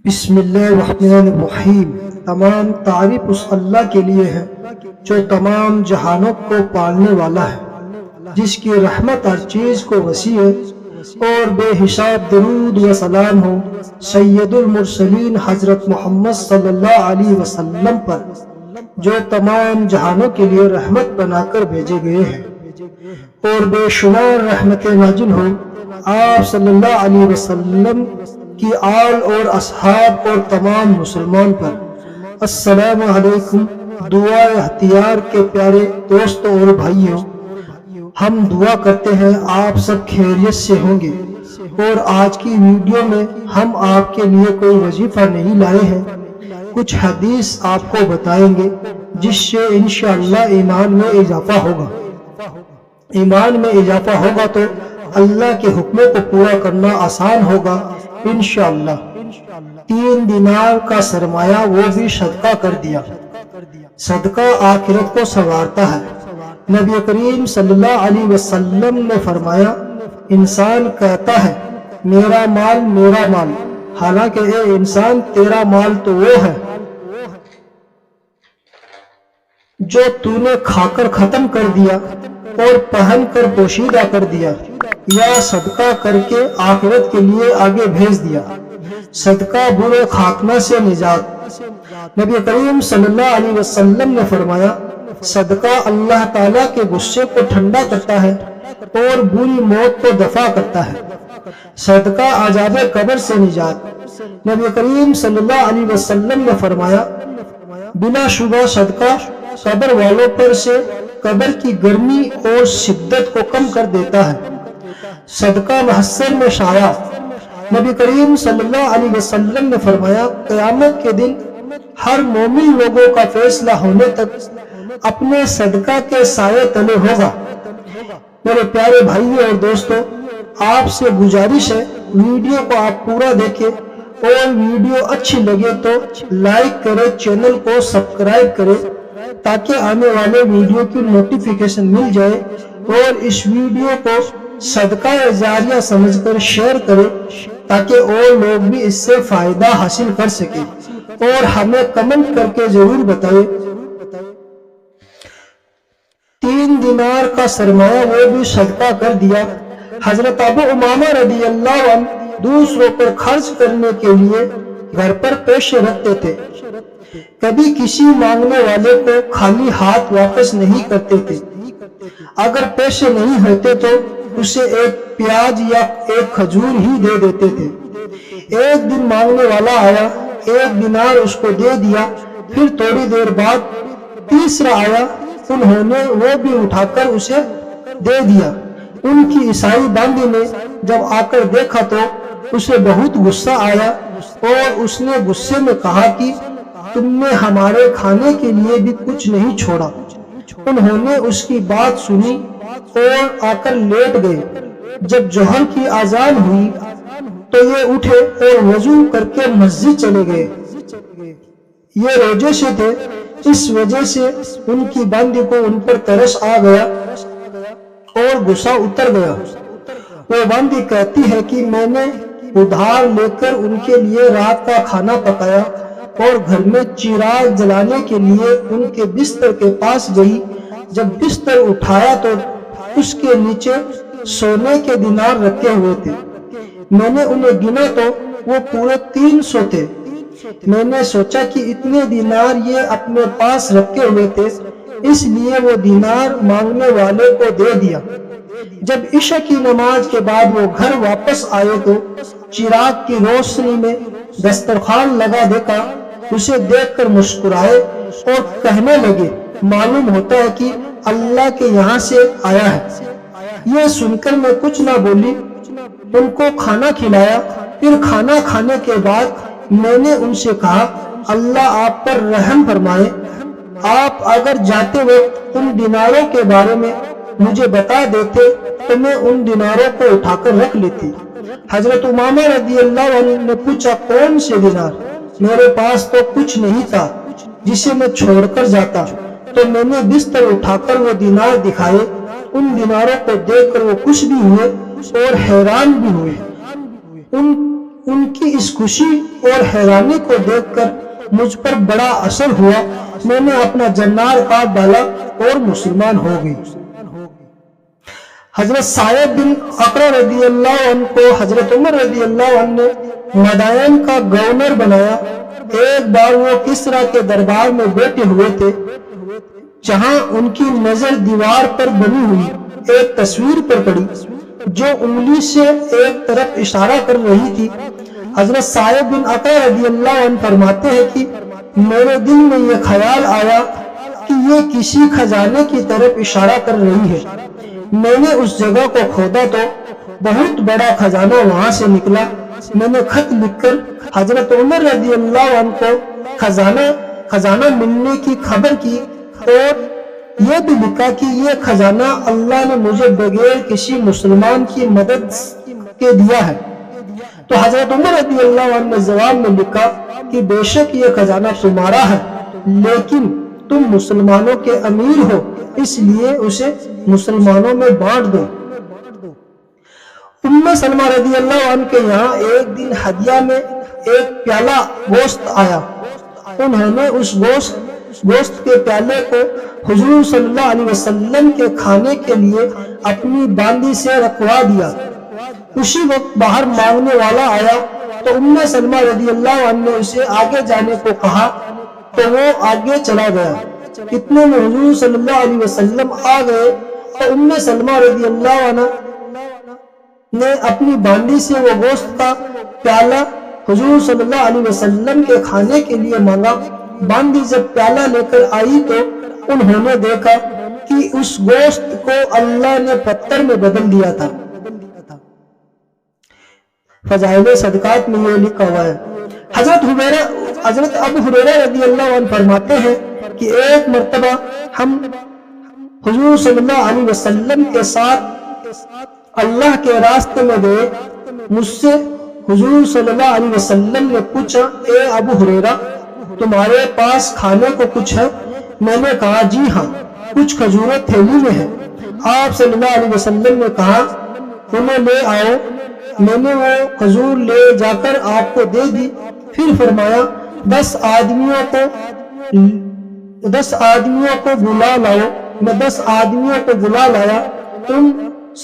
بسم اللہ الرحمن الرحیم۔ تمام تعریف اس اللہ کے لیے ہے جو تمام جہانوں کو پالنے والا ہے، جس کی رحمت ہر چیز کو وسیع ہے، اور بے حساب درود و سلام ہو سید المرسلین حضرت محمد صلی اللہ علیہ وسلم پر، جو تمام جہانوں کے لیے رحمت بنا کر بھیجے گئے ہیں، اور بے شمار رحمت نازل ہو آپ صلی اللہ علیہ وسلم کی آل اور اصحاب اور تمام مسلمان پر۔ السلام علیکم دعا اختیار کے پیارے دوستوں اور بھائیوں، ہم دعا کرتے ہیں آپ سب خیریت سے ہوں گے، اور آج کی ویڈیو میں ہم آپ کے لیے کوئی وظیفہ نہیں لائے ہیں، کچھ حدیث آپ کو بتائیں گے جس سے انشاءاللہ ایمان میں اضافہ ہوگا۔ ایمان میں اضافہ ہوگا تو اللہ کے حکموں کو پورا کرنا آسان ہوگا انشاءاللہ۔ 3 دینار کا سرمایہ وہ بھی صدقہ کر دیا۔ صدقہ آخرت کو سنوارتا ہے۔ نبی کریم صلی اللہ علیہ وسلم نے فرمایا، انسان کہتا ہے میرا مال، حالانکہ اے انسان تیرا مال تو وہ ہے جو تو نے کھا کر ختم کر دیا اور پہن کر پوشیدہ کر دیا، یا صدقہ کر کے آخرت کے لیے آگے بھیج دیا۔ صدقہ برے خاتمہ سے نجات۔ نبی کریم صلی اللہ علیہ وسلم نے فرمایا، صدقہ اللہ تعالیٰ کے غصے کو ٹھنڈا کرتا ہے اور بری موت کو دفع کرتا ہے۔ صدقہ عذاب قبر سے نجات۔ نبی کریم صلی اللہ علیہ وسلم نے فرمایا، بلا شبہ صدقہ قبر والوں پر سے قبر کی گرمی اور شدت کو کم کر دیتا ہے۔ صدقہ محشر میں شایع۔ نبی کریم صلی اللہ علیہ وسلم نے فرمایا، قیامت کے دن ہر مومن لوگوں کا فیصلہ ہونے تک اپنے صدقہ کے سائے تلے ہوگا۔ میرے پیارے بھائیوں اور دوستوں، آپ سے گزارش ہے ویڈیو کو آپ پورا دیکھیں، اور ویڈیو اچھی لگے تو لائک کریں، چینل کو سبسکرائب کریں تاکہ آنے والے ویڈیو کی نوٹیفیکیشن مل جائے، اور اس ویڈیو کو صدقہ جاریہ سمجھ کر شیئر کریں تاکہ اور لوگ بھی اس سے فائدہ حاصل کر سکیں، اور ہمیں کمنٹ کر کے ضرور بتائیں۔ 3 دینار کا سرمایہ وہ بھی صدقہ کر دیا۔ حضرت ابو امامہ رضی اللہ عنہ دوسروں پر خرچ کرنے کے لیے گھر پر پیسے رکھتے تھے، کبھی کسی مانگنے والے کو خالی ہاتھ واپس نہیں کرتے تھے۔ اگر پیسے نہیں ہوتے تو اسے ایک پیاز یا ایک کھجور ہی دے دیتے تھے۔ ایک دن مانگنے والا آیا، 1 دینار اس کو دے دیا، پھر تھوڑی دیر بعد تیسرا آیا، انہوں نے وہ بھی اٹھا کر اسے دے دیا۔ ان کی عیسائی باندی نے جب آ کر دیکھا تو اسے بہت غصہ آیا، اور اس نے غصے میں کہا کہ تم نے ہمارے کھانے کے لیے بھی کچھ نہیں چھوڑا۔ انہوں نے اس کی بات سنی اور آ کر لیٹ گئے۔ جب ظہر کی اذان ہوئی تو یہ اٹھے اور وضو کر کے مسجد چلے گئے۔ یہ روزے سے تھے، اس وجہ سے ان کی باندی کو ان پر ترس آ گیا اور غصہ اتر گیا۔ وہ باندی کہتی ہے کہ میں نے ادھار لے کر ان کے لیے رات کا کھانا پکایا، اور گھر میں چراغ جلانے کے لیے ان کے بستر کے پاس گئی۔ جب بستر اٹھایا تو اس کے نیچے سونے کے دینار رکھے ہوئے تھے۔ میں نے انہیں گنا تو وہ پورے 300 تھے۔ میں نے سوچا کہ اتنے دینار یہ اپنے پاس رکھے ہوئے تھے، اس لیے وہ دینار مانگنے والے کو دے دیا۔ جب عشاء کی نماز کے بعد وہ گھر واپس آئے تو چراغ کی روشنی میں دسترخوان لگا دیکھا۔ اسے دیکھ کر مسکرائے اور کہنے لگے، معلوم ہوتا ہے کہ اللہ کے یہاں سے آیا ہے۔ یہ سن کر میں کچھ نہ بولی، ان کو کھانا کھلایا۔ پھر کھانا کھانے کے بعد میں نے ان سے کہا، اللہ آپ پر رحم فرمائے، آپ اگر جاتے وقت ان دیناروں کے بارے میں مجھے بتا دیتے تو میں ان دیناروں کو اٹھا کر رکھ لیتی۔ حضرت امامہ رضی اللہ عنہ نے پوچھا، کون سے دینار؟ میرے پاس تو کچھ نہیں تھا جسے میں چھوڑ کر جاتا، تو میں نے بستر اٹھا کر وہ دینار دکھائے۔ ان دیناروں کو دیکھ کر وہ خوش بھی ہوئے اور حیران بھی ہوئے۔ ان ان کی اس خوشی اور حیرانی کو دیکھ کر مجھ پر بڑا اثر ہوا، میں نے اپنا جنار کاٹ ڈالا اور مسلمان ہو گئی۔ حضرت سعید بن اقرع رضی اللہ عنہ کو حضرت عمر رضی اللہ عنہ نے مدائن کا گورنر بنایا۔ ایک بار وہ کسریٰ کے دربار میں بیٹھے ہوئے تھے، جہاں ان کی نظر دیوار پر بنی ہوئی ایک تصویر پر پڑی جو انگلی سے ایک طرف اشارہ کر رہی تھی۔ حضرت سعید بن اقرع رضی اللہ عنہ فرماتے ہیں کہ میرے دل میں یہ خیال آیا کہ یہ کسی خزانے کی طرف اشارہ کر رہی ہے۔ میں نے اس جگہ کو کھودا تو بہت بڑا خزانہ وہاں سے نکلا۔ میں نے خط لکھ کر حضرت عمر رضی اللہ عنہ کو خزانہ ملنے کی خبر کی اور یہ بھی لکھا کہ یہ خزانہ اللہ نے مجھے بغیر کسی مسلمان کی مدد کے دیا ہے۔ تو حضرت عمر رضی اللہ عنہ نے جواب میں لکھا کہ بے شک یہ خزانہ تمہارا ہے، لیکن تم مسلمانوں کے امیر ہو، اس لیے اسے مسلمانوں میں بانٹ دو۔ ام سلمہ رضی اللہ عنہ کے یہاں ایک دن ہدیہ میں ایک پیالہ گوشت آیا۔ انہوں نے اس گوشت کے پیالے کو حضور صلی اللہ علیہ وسلم کے کھانے کے لیے اپنی باندی سے رکھوا دیا۔ اسی وقت باہر مانگنے والا آیا تو ام سلمہ رضی اللہ عنہ نے اسے آگے جانے کو کہا تو وہ آگے چلا گیا۔ اتنے میں حضور صلی اللہ علیہ وسلم آ گئے تو ام سلمہ رضی اللہ عنہ نے اپنی باندی سے وہ گوشت کا پیالہ حضور صلی اللہ علیہ وسلم کے کھانے کے لیے مانگا۔ باندی جب پیالہ لے کر آئی تو انہوں نے دیکھا کہ اس گوشت کو اللہ نے پتھر میں بدل دیا تھا۔ فضائل صدقات میں یہ لکھا ہوا ہے۔ حضرت ابو ہریرہ رضی اللہ عنہ فرماتے ہیں کہ ایک مرتبہ ہم حضور صلی اللہ علیہ وسلم کے ساتھ اللہ کے راستے میں گئے۔ مجھ سے حضور صلی اللہ علیہ وسلم نے پوچھا، اے ابو ہریرہ، تمہارے پاس کھانے کو کچھ ہے؟ میں نے کہا جی ہاں، کچھ کھجوریں تھیلی میں ہیں۔ آپ صلی اللہ علیہ وسلم نے کہا انہیں لے آؤ۔ میں نے وہ کھجور لے جا کر آپ کو دے دی، پھر فرمایا 10 آدمیوں کو بلا لاؤ۔ میں 10 آدمیوں کو بلا لایا، تم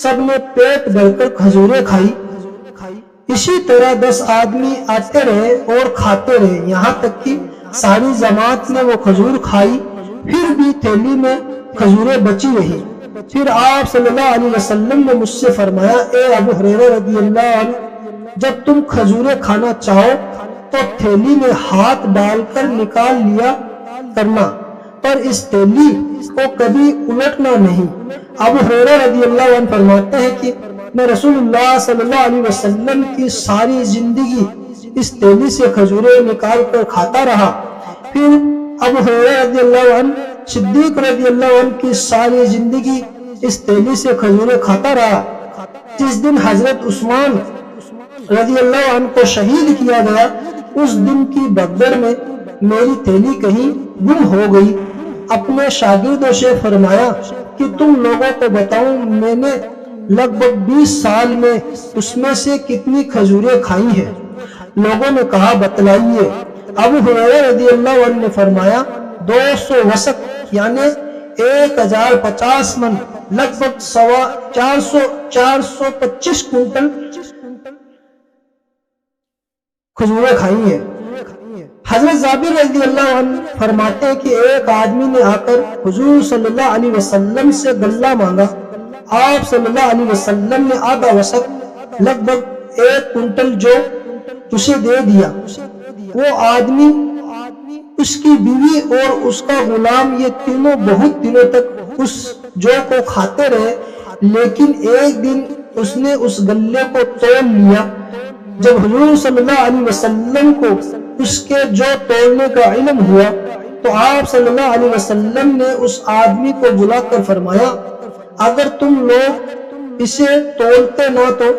سب نے پیٹ بھر کر کھجوریں کھائی۔ اسی طرح 10 آدمی آتے رہے اور کھاتے رہے، یہاں تک کہ ساری جماعت نے وہ کھجور کھائی، پھر بھی تھیلی میں کھجوریں بچی رہی۔ پھر آپ صلی اللہ علیہ وسلم نے مجھ سے فرمایا، اے ابو ہریرہ رضی اللہ عنہ، جب تم کھجوریں کھانا چاہو تو تھیلی میں ہاتھ ڈال کر نکال لیا کرنا، پر اس تھیلی کو کبھی الٹنا نہیں۔ ابو ہریرہ رضی اللہ عنہ فرماتے ہیں کہ میں رسول اللہ صلی اللہ علیہ وسلم کی ساری زندگی اس تھیلی سے کھجوریں نکال کر کھاتا رہا۔ پھر ابو ہریرہ رضی اللہ عنہ صدیق رضی اللہ عنہ کی ساری زندگی اس تھیلی سے کھجوریں کھاتا رہا۔ جس دن حضرت عثمان رضی اللہ عنہ کو شہید کیا گیا، اس دن کی بھگدڑ میں میری تھیلی کہیں گم ہو گئی۔ اپنے شاگردوں سے فرمایا کہ تم لوگوں کو بتاؤں میں نے لگ بھگ 20 سال میں اس میں سے کتنی کھجوریں کھائی ہیں؟ لوگوں نے کہا بتلائیے۔ ابو ہریرہ رضی اللہ عنہ نے فرمایا 200 وسق یعنی 1050 من، لگ بھگ 425 کنٹل کھجوریں کھائی ہیں۔ حضرت جابر رضی اللہ عنہ فرماتے ہیں کہ ایک آدمی نے آ کر حضور صلی اللہ علیہ وسلم سے غلہ مانگا۔ آپ صلی اللہ علیہ وسلم نے آدھا وسق لگ بھگ 1 کنٹل جو اسے دے دیا۔ وہ آدمی، اس کی بیوی اور اس کا غلام، یہ تینوں بہت دنوں تک اس جو کو کھاتے رہے، لیکن ایک دن اس نے اس غلے کو توڑ لیا۔ جب حضور صلی اللہ علیہ وسلم کو اس کے جو توڑنے کا علم ہوا تو آپ صلی اللہ علیہ وسلم نے اس آدمی کو بلا کر فرمایا، اگر تم لوگ اسے توڑتے نہ تو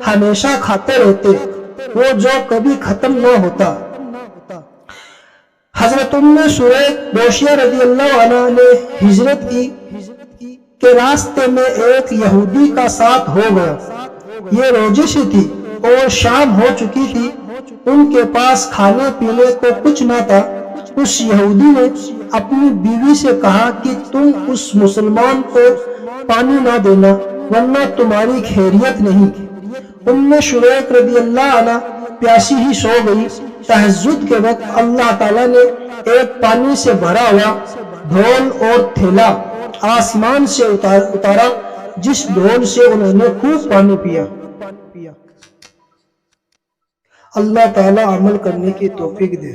ہمیشہ کھاتے رہتے، وہ جو کبھی ختم نہ ہوتا۔ حضرت ام سریق دوشیہ رضی اللہ عنہ نے ہجرت کی کہ راستے میں ایک یہودی کا ساتھ ہو گیا۔ یہ روزے سے تھی۔ اور شام ہو چکی تھی، ان کے پاس کھانے پینے کو کچھ نہ تھا۔ اس یہودی نے اپنی بیوی سے کہا کہ تم اس مسلمان کو پانی نہ دینا ورنہ تمہاری خیریت نہیں۔ ام شریک رضی اللہ عنہ پیاسی ہی سو گئی۔ تہجد کے وقت اللہ تعالیٰ نے ایک پانی سے بھرا ہوا ڈھول اور تھیلا آسمان سے اتارا، جس ڈھول سے انہوں نے خوب پانی پیا۔ اللہ تعالیٰ عمل کرنے کی توفیق دے۔